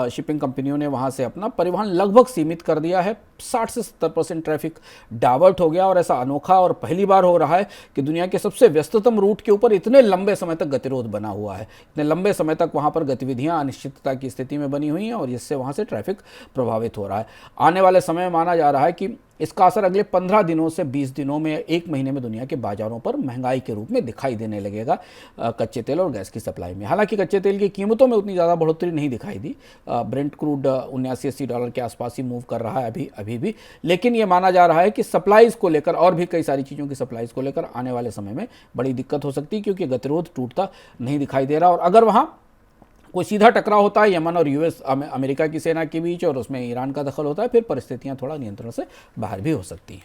शिपिंग कंपनियों ने वहाँ से अपना परिवहन लगभग सीमित कर दिया है। 60 से 70% ट्रैफिक डाइवर्ट हो गया और ऐसा अनोखा और पहली बार हो रहा है कि दुनिया के सबसे व्यस्ततम रूट के ऊपर इतने लंबे समय तक गतिरोध बना हुआ है। इतने लंबे समय तक वहाँ पर गतिविधियाँ अनिश्चितता की स्थिति में बनी हुई हैं और जिससे वहाँ से ट्रैफिक प्रभावित हो रहा है। आने वाले समय में माना जा रहा है कि इसका असर अगले 15 दिनों से 20 दिनों में, एक महीने में दुनिया के बाजारों पर महंगाई के रूप में दिखाई देने लगेगा कच्चे तेल और गैस की सप्लाई में। हालांकि कच्चे तेल की कीमतों में उतनी ज़्यादा बढ़ोतरी नहीं दिखाई दी। ब्रेंट क्रूड 79-80 डॉलर के आसपास ही मूव कर रहा है अभी भी, लेकिन ये माना जा रहा है कि सप्लाईज़ को लेकर और भी कई सारी चीज़ों की सप्लाईज़ को लेकर आने वाले समय में बड़ी दिक्कत हो सकती है, क्योंकि गतिरोध टूटता नहीं दिखाई दे रहा। और अगर वहाँ कोई सीधा टकराव होता है यमन और यूएस अमेरिका की सेना के बीच और उसमें ईरान का दखल होता है, फिर परिस्थितियां थोड़ा नियंत्रण से बाहर भी हो सकती हैं।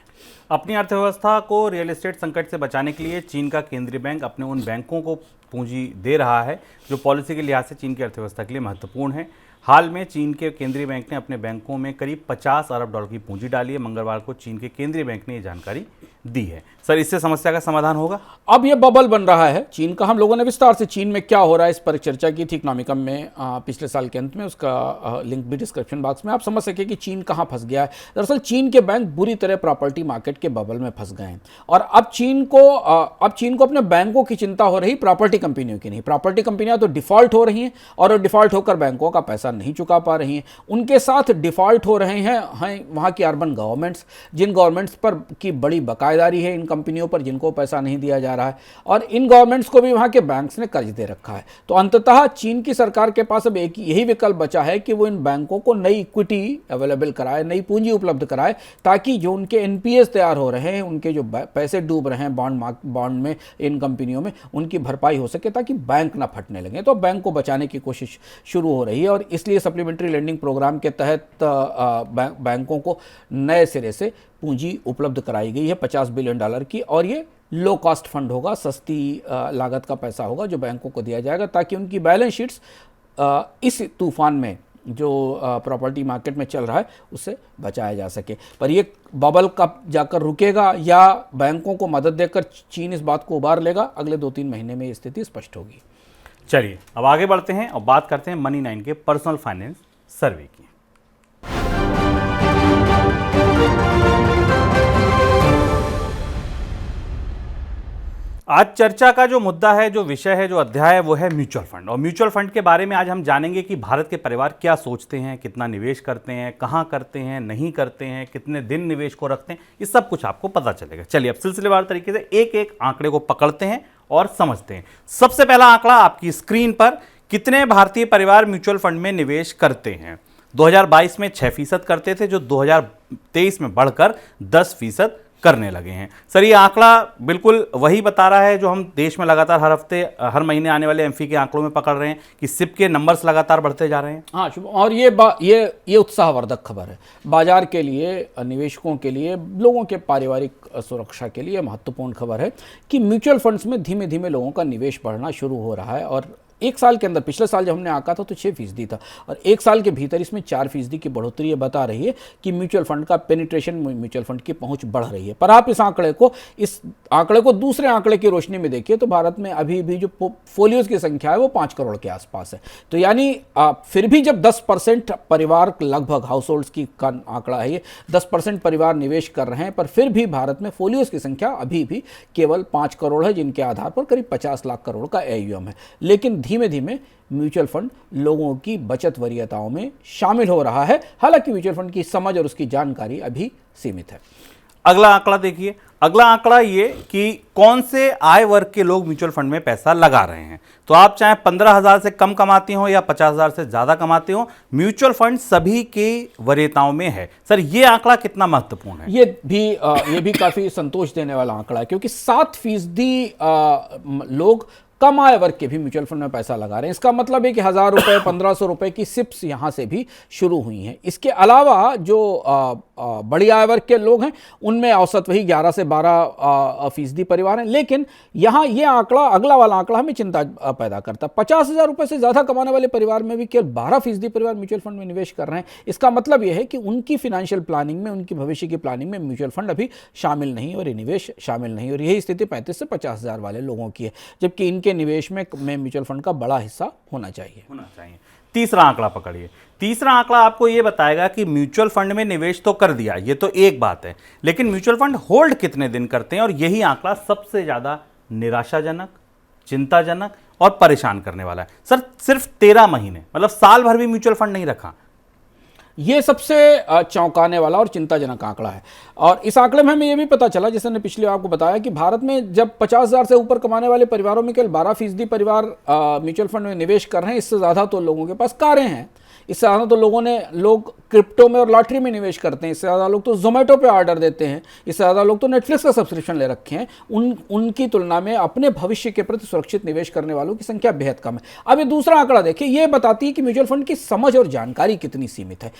अपनी अर्थव्यवस्था को रियल एस्टेट संकट से बचाने के लिए चीन का केंद्रीय बैंक अपने उन बैंकों को पूंजी दे रहा है जो पॉलिसी के लिहाज से चीन की अर्थव्यवस्था के लिए महत्वपूर्ण है। हाल में चीन के केंद्रीय बैंक ने अपने बैंकों में करीब 50 अरब डॉलर की पूंजी डाली है। मंगलवार को चीन के केंद्रीय बैंक ने ये जानकारी दी है। सर, इससे समस्या का समाधान होगा? अब ये बबल बन रहा है चीन का। हम लोगों ने विस्तार से चीन में क्या हो रहा है इस पर चर्चा की थी इकोनॉमिकम में पिछले साल के अंत में, उसका लिंक भी डिस्क्रिप्शन बॉक्स में। आप समझ सके कि चीन कहाँ फंस गया है। दरअसल चीन के बैंक बुरी तरह प्रॉपर्टी मार्केट के बबल में फंस गए हैं और अब चीन को अपने बैंकों की चिंता हो रही, प्रॉपर्टी कंपनियों की नहीं। प्रॉपर्टी कंपनियां तो डिफॉल्ट हो रही हैं और डिफॉल्ट होकर बैंकों का पैसा नहीं चुका पा रही हैं। उनके साथ डिफॉल्ट हो रहे हैं वहाँ की अर्बन गवर्नमेंट्स, जिन गवर्नमेंट्स पर की बड़ी बकायदारी है इन कंपनियों पर, जिनको पैसा नहीं दिया जा रहा है, और इन गवर्नमेंट्स को भी वहाँ के बैंक्स ने कर्ज दे रखा है। तो अंततः चीन की सरकार के पास अब एक यही विकल्प बचा है कि वो इन बैंकों को नई इक्विटी अवेलेबल कराए, नई पूंजी उपलब्ध कराए, ताकि जो उनके एनपीएस तैयार हो रहे हैं, उनके जो पैसे डूब रहे हैं बॉन्ड में, इन कंपनियों में, उनकी भरपाई हो सके ताकि बैंक ना फटने लगे। तो बैंक को बचाने की कोशिश शुरू हो रही है और इसलिए सप्लीमेंट्री लेंडिंग प्रोग्राम के तहत बैंकों को नए सिरे से पूंजी उपलब्ध कराई गई है 50 बिलियन डॉलर की, और ये लो कॉस्ट फंड होगा, सस्ती लागत का पैसा होगा जो बैंकों को दिया जाएगा ताकि उनकी बैलेंस शीट्स इस तूफान में जो प्रॉपर्टी मार्केट में चल रहा है उससे बचाया जा सके। पर ये बबल कब जाकर रुकेगा या बैंकों को मदद देकर चीन इस बात को उबार लेगा, अगले 2-3 महीने में ये स्थिति स्पष्ट होगी। चलिए अब आगे बढ़ते हैं और बात करते हैं मनी 9 के पर्सनल फाइनेंस सर्वे की। आज चर्चा का जो मुद्दा है, जो विषय है, जो अध्याय है, वो है म्यूचुअल फंड। और म्यूचुअल फंड के बारे में आज हम जानेंगे कि भारत के परिवार क्या सोचते हैं, कितना निवेश करते हैं, कहाँ करते हैं, नहीं करते हैं, कितने दिन निवेश को रखते हैं, ये सब कुछ आपको पता चलेगा। चलिए अब सिलसिलेवार तरीके से एक एक आंकड़े को पकड़ते हैं और समझते हैं। सबसे पहला आंकड़ा आपकी स्क्रीन पर, कितने भारतीय परिवार म्यूचुअल फंड में निवेश करते हैं। 2022 में 6% करते थे, जो 2023 में बढ़कर 10% करने लगे हैं। सर, ये आंकड़ा बिल्कुल वही बता रहा है जो हम देश में लगातार हर महीने आने वाले एमफी के आंकड़ों में पकड़ रहे हैं कि सिप के नंबर्स लगातार बढ़ते जा रहे हैं। हाँ शुभ, और ये उत्साहवर्धक खबर है बाजार के लिए, निवेशकों के लिए, लोगों के पारिवारिक सुरक्षा के लिए महत्वपूर्ण खबर है कि म्यूचुअल फंड्स में धीमे धीमे लोगों का निवेश बढ़ना शुरू हो रहा है। और एक साल के अंदर, पिछले साल जब हमने आंका था तो 6% था और एक साल के भीतर इसमें 4% की बढ़ोतरी ये बता रही है कि म्यूचुअल फंड का पेनिट्रेशन, म्यूचुअल फंड की पहुंच बढ़ रही है। पर आप इस आंकड़े को दूसरे आंकड़े की रोशनी में देखिए तो भारत में अभी भी जो फोलियोज की संख्या है वो 5 करोड़ के आसपास है। तो यानी फिर भी जब 10% परिवार, लगभग हाउस होल्ड्स की का आंकड़ा है ये, 10% परिवार निवेश कर रहे हैं, पर फिर भी भारत में फोलियोज की संख्या अभी भी केवल 5 करोड़ है, जिनके आधार पर करीब 50 लाख करोड़ का AUM है। लेकिन धीमे धीमे म्यूचुअल फंड लोगों की बचत वरीयताओं में शामिल हो रहा है। हालांकि म्यूचुअल फंड की समझ और उसकी जानकारी अभी सीमित है। अगला आंकड़ा देखिए। अगला आंकड़ा ये कि कौन से आय वर्ग के लोग म्यूचुअल फंड में पैसा लगा रहे हैं। तो आप चाहे 15,000 से कम कमाते हो या 50,000 से ज्यादा कमाते हो, म्यूचुअल फंड सभी के वरीयताओं में है। सर, ये आंकड़ा कितना महत्वपूर्ण है? ये भी काफी संतोष देने वाला आंकड़ा है, क्योंकि 7% लोग कम आय वर्ग के भी म्यूचुअल फंड में पैसा लगा रहे हैं। इसका मतलब है कि 1000 रुपये 1500 रुपये की सिप्स यहाँ से भी शुरू हुई हैं। इसके अलावा जो बड़ी आय वर्ग के लोग हैं उनमें औसत वही 11 से 12% परिवार हैं। लेकिन यहाँ ये आंकड़ा, अगला वाला आंकड़ा हमें चिंता पैदा करता है। 50,000 रुपये से ज़्यादा कमाने वाले परिवार में भी केवल 12% परिवार म्यूचुअल फंड में निवेश कर रहे हैं। इसका मतलब यह है कि उनकी फाइनेंशियल प्लानिंग में, उनकी भविष्य की प्लानिंग में म्यूचुअल फंड अभी शामिल नहीं और ये निवेश शामिल नहीं। और यही स्थिति 35 से 50,000 वाले लोगों की है, जबकि इनके निवेश में म्यूचुअल फंड का बड़ा हिस्सा होना चाहिए। तीसरा आंकड़ा पकड़िए। तीसरा आंकड़ा आपको यह बताएगा कि म्यूचुअल फंड में निवेश तो कर दिया, ये तो एक बात है, लेकिन म्यूचुअल फंड होल्ड कितने दिन करते हैं, और यही आंकड़ा सबसे ज्यादा निराशाजनक, चिंताजनक और परेशान करने वाला है। सर सिर्फ 13 महीने, मतलब साल भर भी म्यूचुअल फंड नहीं रखा। ये सबसे चौंकाने वाला और चिंताजनक आंकड़ा है। और इस आंकड़े में हमें यह भी पता चला, जैसे मैंने पिछले आपको बताया, कि भारत में जब 50,000 से ऊपर कमाने वाले परिवारों में केवल 12% परिवार म्यूचुअल फंड में निवेश कर रहे हैं। इससे ज़्यादा तो लोगों के पास कारें हैं, इससे ज़्यादा तो लोग क्रिप्टो में और लॉटरी में निवेश करते हैं, इससे ज़्यादा लोग तो जोमेटो पे ऑर्डर देते हैं, इससे ज़्यादा लोग तो नेटफ्लिक्स का सब्सक्रिप्शन ले रखे हैं। उनकी तुलना में अपने भविष्य के प्रति सुरक्षित निवेश करने वालों की संख्या बेहद कम है। अब ये दूसरा आंकड़ा देखिए, ये बताती है कि म्यूचुअल फंड की समझ और जानकारी कितनी सीमित है।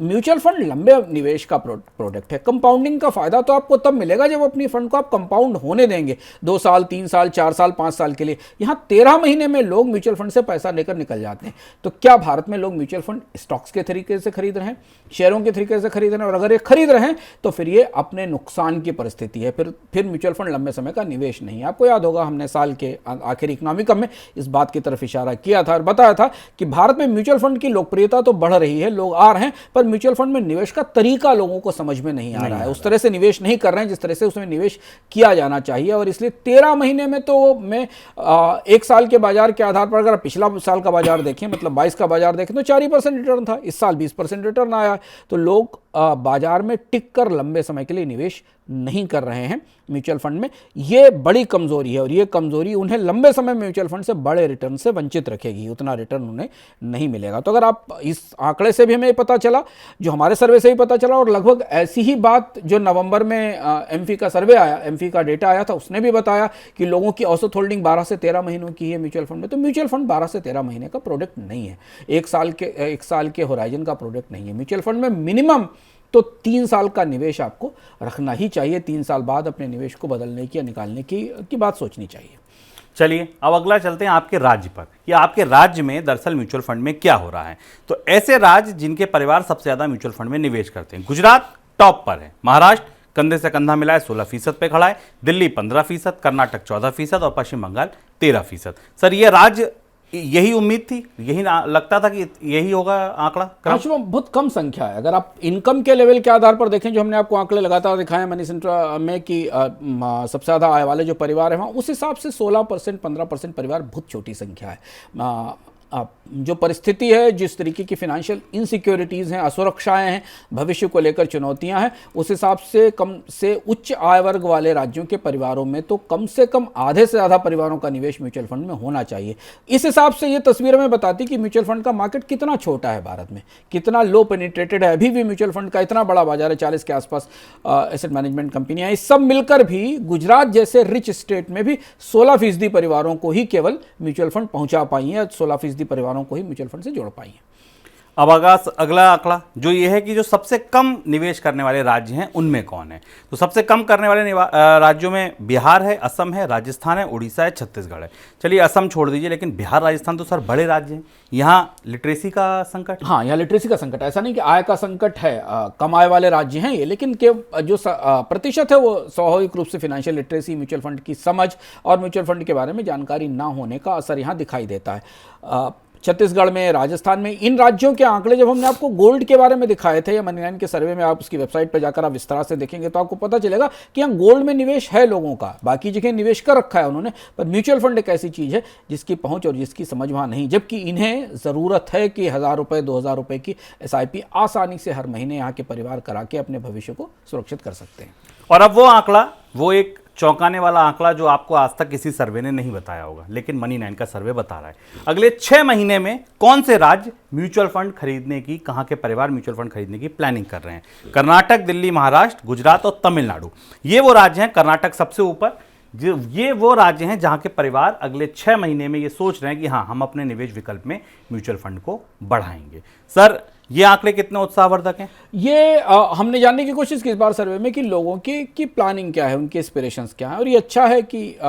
म्यूचुअल फंड लंबे निवेश का प्रोडक्ट है। कंपाउंडिंग का फायदा तो आपको तब मिलेगा जब अपनी फंड को आप कंपाउंड होने देंगे, 2 साल 3 साल 4 साल 5 साल के लिए। यहाँ 13 महीने में लोग म्यूचुअल फंड से पैसा लेकर निकल जाते हैं। तो क्या भारत में लोग म्यूचुअल फंड स्टॉक्स के तरीके से खरीद रहे हैं, शेयरों के तरीके से खरीद रहे हैं? और अगर ये खरीद रहे हैं तो फिर ये अपने नुकसान की परिस्थिति है, फिर म्यूचुअल फंड लंबे समय का निवेश नहीं है। आपको याद होगा हमने साल के आखिरी इकोनॉमिक में इस बात की तरफ इशारा किया था और बताया था कि भारत में म्यूचुअल फंड की लोकप्रियता तो बढ़ रही है, लोग आ रहे हैं, पर म्यूचुअल फंड में निवेश का तरीका लोगों को समझ में नहीं आ रहा है। उस तरह से निवेश नहीं कर रहे हैं जिस तरह से उसमें निवेश किया जाना चाहिए। और इसलिए 13 महीने में तो मैं 1 साल के बाजार के आधार पर, अगर पिछला साल का बाजार देखें, मतलब 22 का बाजार देखें, तो 4% रिटर्न था। इस साल 20% रिटर्न आया। तो लोग बाजार में टिक कर लंबे समय के लिए निवेश नहीं कर रहे हैं म्यूचुअल फंड में। ये बड़ी कमजोरी है और ये कमजोरी उन्हें लंबे समय में म्यूचुअल फंड से बड़े रिटर्न से वंचित रखेगी, उतना रिटर्न उन्हें नहीं मिलेगा। तो अगर आप इस आंकड़े से भी हमें पता चला, जो हमारे सर्वे से भी पता चला, और लगभग ऐसी ही बात जो नवंबर में एमफी का सर्वे आया, एमफी का डेटा आया था, उसने भी बताया कि लोगों की औसत होल्डिंग 12 से 13 महीनों की है म्यूचुअल फंड में। तो म्यूचुअल फंड 12 से 13 महीने का प्रोडक्ट नहीं है, एक साल के होराइजन का प्रोडक्ट नहीं है। म्यूचुअल फंड में मिनिमम तो 3 साल का निवेश आपको रखना ही चाहिए। 3 साल बाद अपने निवेश को बदलने की या निकालने की बात सोचनी चाहिए। चलिए अब अगला चलते हैं आपके राज्य पर, कि आपके राज्य में दरअसल म्यूचुअल फंड में क्या हो रहा है। तो ऐसे राज्य जिनके परिवार सबसे ज्यादा म्यूचुअल फंड में निवेश करते हैं, गुजरात टॉप पर है, महाराष्ट्र कंधे से कंधा मिलाए 16% पे खड़ा है, दिल्ली 15%, कर्नाटक 14% और पश्चिम बंगाल 13%। सर ये राज्य, यही उम्मीद थी, यही लगता था कि यही होगा आंकड़ा? बहुत कम संख्या है। अगर आप इनकम के लेवल के आधार पर देखें, जो हमने आपको आंकड़े लगातार दिखाए मनी सेंटर में, कि सबसे ज़्यादा आय वाले जो परिवार हैं वहाँ, उस हिसाब से 16% 15% परिवार बहुत छोटी संख्या है। जो परिस्थिति है, जिस तरीके की फिनेंशियल इनसिक्योरिटीज़ हैं, असुरक्षाएं हैं, भविष्य को लेकर चुनौतियां हैं, उस हिसाब से कम से उच्च आय वर्ग वाले राज्यों के परिवारों में तो कम से कम आधे से ज़्यादा परिवारों का निवेश म्यूचुअल फंड में होना चाहिए। इस हिसाब से ये तस्वीर हमें बताती कि म्यूचुअल फंड का मार्केट कितना छोटा है भारत में, कितना लो पेनिट्रेटेड है। अभी भी म्यूचुअल फंड का इतना बड़ा बाजार है, 40 के आसपास एसेट मैनेजमेंट कंपनियां, इस सब मिलकर भी गुजरात जैसे रिच स्टेट में भी 16% परिवारों को ही केवल म्यूचुअल फंड पहुंचा पाई है, 16% परिवारों को ही म्यूचुअल फंड से जोड़ पाई है। अब अगला आंकड़ा जो ये है कि जो सबसे कम निवेश करने वाले राज्य हैं उनमें कौन है। तो सबसे कम करने वाले राज्यों में बिहार है, असम है, राजस्थान है, उड़ीसा है, छत्तीसगढ़ है। चलिए असम छोड़ दीजिए, लेकिन बिहार राजस्थान तो सर बड़े राज्य हैं। यहाँ लिटरेसी का संकट, हाँ यहाँ लिटरेसी का संकट, ऐसा नहीं कि आय का संकट है, कम आय वाले राज्य हैं ये, लेकिन के जो प्रतिशत है वो स्वाभाविक रूप से फिनेंशियल लिटरेसी, म्यूचुअल फंड की समझ और म्यूचुअल फंड के बारे में जानकारी ना होने का असर यहाँ दिखाई देता है। छत्तीसगढ़ में, राजस्थान में, इन राज्यों के आंकड़े जब हमने आपको गोल्ड के बारे में दिखाए थे या मनी9 के सर्वे में, आप उसकी वेबसाइट पर जाकर आप विस्तार से देखेंगे तो आपको पता चलेगा कि यहाँ गोल्ड में निवेश है लोगों का, बाकी जगह निवेश कर रखा है उन्होंने, पर म्यूचुअल फंड एक ऐसी चीज़ है जिसकी पहुंच और जिसकी समझ वहाँ नहीं, जबकि इन्हें ज़रूरत है कि 1000 रुपये 2000 रुपये की SIP आसानी से हर महीने यहाँ के परिवार करा के अपने भविष्य को सुरक्षित कर सकते हैं। और अब वो आंकड़ा, वो एक चौंकाने वाला आंकड़ा जो आपको आज तक किसी सर्वे ने नहीं बताया होगा, लेकिन मनी9 का सर्वे बता रहा है। अगले 6 महीने में कौन से राज्य म्यूचुअल फंड खरीदने की, कहां के परिवार म्यूचुअल फंड खरीदने की प्लानिंग कर रहे हैं? कर्नाटक, दिल्ली, महाराष्ट्र, गुजरात और तमिलनाडु, ये वो राज्य हैं। कर्नाटक सबसे ऊपर, ये वो राज्य हैं जहां के परिवार अगले 6 महीने में ये सोच रहे हैं कि हाँ, हम अपने निवेश विकल्प में म्यूचुअल फंड को बढ़ाएंगे। सर, ये आंकड़े कितने उत्साहवर्धक हैं? ये हमने जानने की कोशिश की इस बार सर्वे में कि लोगों की प्लानिंग क्या है, उनके एस्पिरेशंस क्या है, और ये अच्छा है कि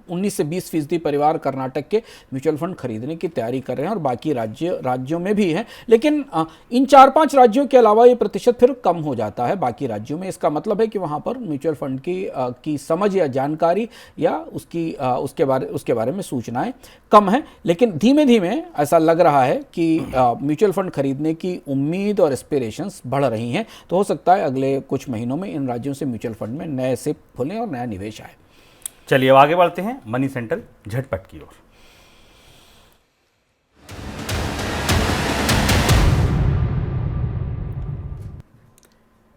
19 से 20% परिवार कर्नाटक के म्यूचुअल फंड खरीदने की तैयारी कर रहे हैं और बाकी राज्यों में भी हैं। लेकिन इन 4-5 राज्यों के अलावा ये प्रतिशत फिर कम हो जाता है बाकी राज्यों में। इसका मतलब है कि वहाँ पर म्यूचुअल फंड की समझ या जानकारी या उसके बारे में सूचनाएं कम हैं। लेकिन धीमे धीमे ऐसा लग रहा है कि म्यूचुअल फंड खरीदने की उम्मीद और एस्पिरेशंस बढ़ रही हैं। तो हो सकता है अगले कुछ महीनों में इन राज्यों से म्यूचुअल फंड में नए सिप खुलें और नया निवेश आए। चलिए अब आगे बढ़ते हैं मनी सेंट्रल झटपट की ओर।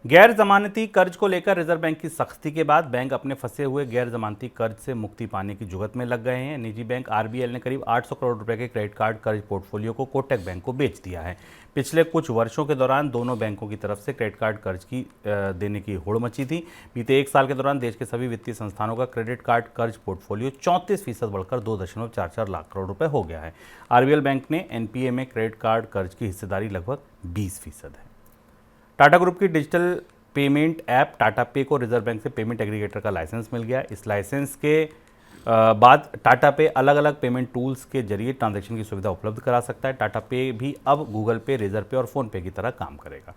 गैर जमानती कर्ज को लेकर रिजर्व बैंक की सख्ती के बाद बैंक अपने फंसे हुए गैर जमानती कर्ज से मुक्ति पाने की जुगत में लग गए हैं। निजी बैंक आरबीएल ने करीब 800 करोड़ रुपए के क्रेडिट कार्ड कर्ज पोर्टफोलियो को कोटक बैंक को बेच दिया है। पिछले कुछ वर्षों के दौरान दोनों बैंकों की तरफ से क्रेडिट कार्ड कर्ज की देने की होड़ मची थी। बीते 1 साल के दौरान देश के सभी वित्तीय संस्थानों का क्रेडिट कार्ड कर्ज पोर्टफोलियो 34% बढ़कर 2.44 लाख करोड़ रुपए हो गया है। आरबीएल बैंक ने एनपीए में क्रेडिट कार्ड कर्ज की हिस्सेदारी लगभग 20% है। टाटा ग्रुप की डिजिटल पेमेंट ऐप टाटा पे को रिजर्व बैंक से पेमेंट एग्रीगेटर का लाइसेंस मिल गया। इस लाइसेंस के बाद टाटा पे अलग अलग पेमेंट टूल्स के जरिए ट्रांजैक्शन की सुविधा उपलब्ध करा सकता है। टाटा पे भी अब गूगल पे, रेजर पे और फोन पे की तरह काम करेगा।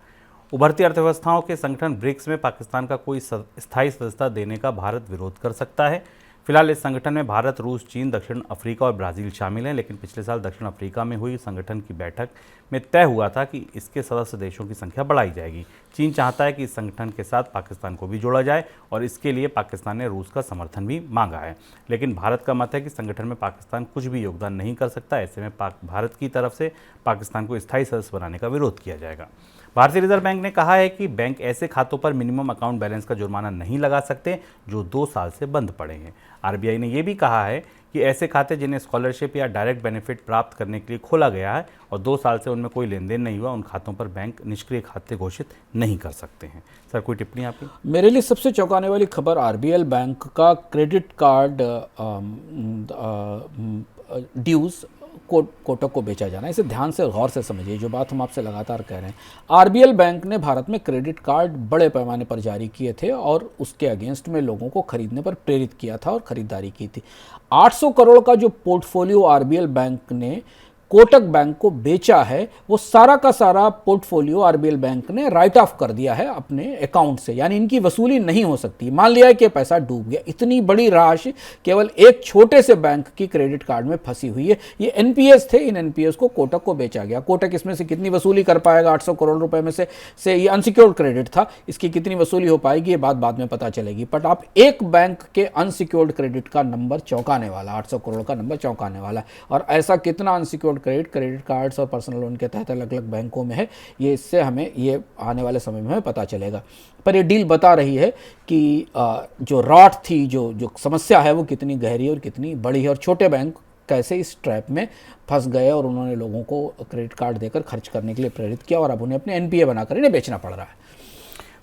उभरती अर्थव्यवस्थाओं के संगठन ब्रिक्स में पाकिस्तान का कोई स्थायी सदस्यता देने का भारत विरोध कर सकता है। फिलहाल इस संगठन में भारत, रूस, चीन, दक्षिण अफ्रीका और ब्राज़ील शामिल हैं। लेकिन पिछले साल दक्षिण अफ्रीका में हुई संगठन की बैठक में तय हुआ था कि इसके सदस्य देशों की संख्या बढ़ाई जाएगी। चीन चाहता है कि इस संगठन के साथ पाकिस्तान को भी जोड़ा जाए और इसके लिए पाकिस्तान ने रूस का समर्थन भी मांगा है। लेकिन भारत का मत है कि संगठन में पाकिस्तान कुछ भी योगदान नहीं कर सकता। ऐसे में भारत की तरफ से पाकिस्तान को स्थायी सदस्य बनाने का विरोध किया जाएगा। भारतीय रिजर्व बैंक ने कहा है कि बैंक ऐसे खातों पर मिनिमम अकाउंट बैलेंस का जुर्माना नहीं लगा सकते जो 2 साल से बंद पड़े हैं। आरबीआई ने यह भी कहा है कि ऐसे खाते जिन्हें स्कॉलरशिप या डायरेक्ट बेनिफिट प्राप्त करने के लिए खोला गया है और 2 साल से उनमें कोई लेन देन नहीं हुआ, उन खातों पर बैंक निष्क्रिय खाते घोषित नहीं कर सकते हैं। सर, कोई टिप्पणी आपकी? मेरे लिए सबसे चौंकाने वाली खबर आरबीएल बैंक का क्रेडिट कार्ड ड्यूज कोटक को बेचा जाना। इसे ध्यान से गौर से समझिए, जो बात हम आपसे लगातार कह रहे हैं। आरबीएल बैंक ने भारत में क्रेडिट कार्ड बड़े पैमाने पर जारी किए थे और उसके अगेंस्ट में लोगों को खरीदने पर प्रेरित किया था और खरीदारी की थी। 800 करोड़ का जो पोर्टफोलियो आरबीएल बैंक ने कोटक बैंक को बेचा है, वो सारा का सारा पोर्टफोलियो आरबीएल बैंक ने राइट ऑफ कर दिया है अपने अकाउंट से, यानी इनकी वसूली नहीं हो सकती। मान लिया है कि पैसा डूब गया। इतनी बड़ी राशि केवल एक छोटे से बैंक की क्रेडिट कार्ड में फंसी हुई है। ये एनपीएस थे, इन एनपीएस को कोटक को बेचा गया। कोटक इसमें से कितनी वसूली कर पाएगा? 800 करोड़ रुपए में से ये अनसिक्योर्ड क्रेडिट था, इसकी कितनी वसूली हो पाएगी ये बात बाद में पता चलेगी। बट आप एक बैंक के अनसिक्योर्ड क्रेडिट का नंबर चौंकाने वाला, 800 करोड़ का नंबर चौंकाने वाला है। और ऐसा कितना अनसिक्योर्ड क्रेडिट कार्ड्स और पर्सनल लोन के तहत अलग अलग बैंकों में है, ये इससे हमें ये आने वाले समय में पता चलेगा। पर ये डील बता रही है कि जो रॉट थी, जो समस्या है वो कितनी गहरी और कितनी बड़ी है और छोटे बैंक कैसे इस ट्रैप में फंस गए और उन्होंने लोगों को क्रेडिट कार्ड देकर खर्च करने के लिए प्रेरित किया और अब उन्हें अपने एनपीए बनाकर इन्हें बेचना पड़ रहा है।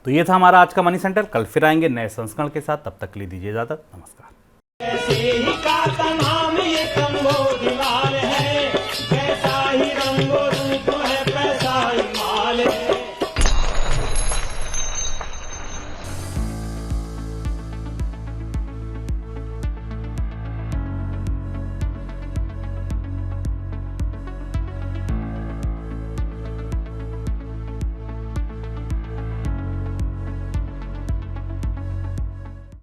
तो ये था हमारा आज का मनी सेंटर। कल फिर आएंगे नए संस्करण के साथ, तब तक के लिए दीजिए इजाजत। नमस्कार।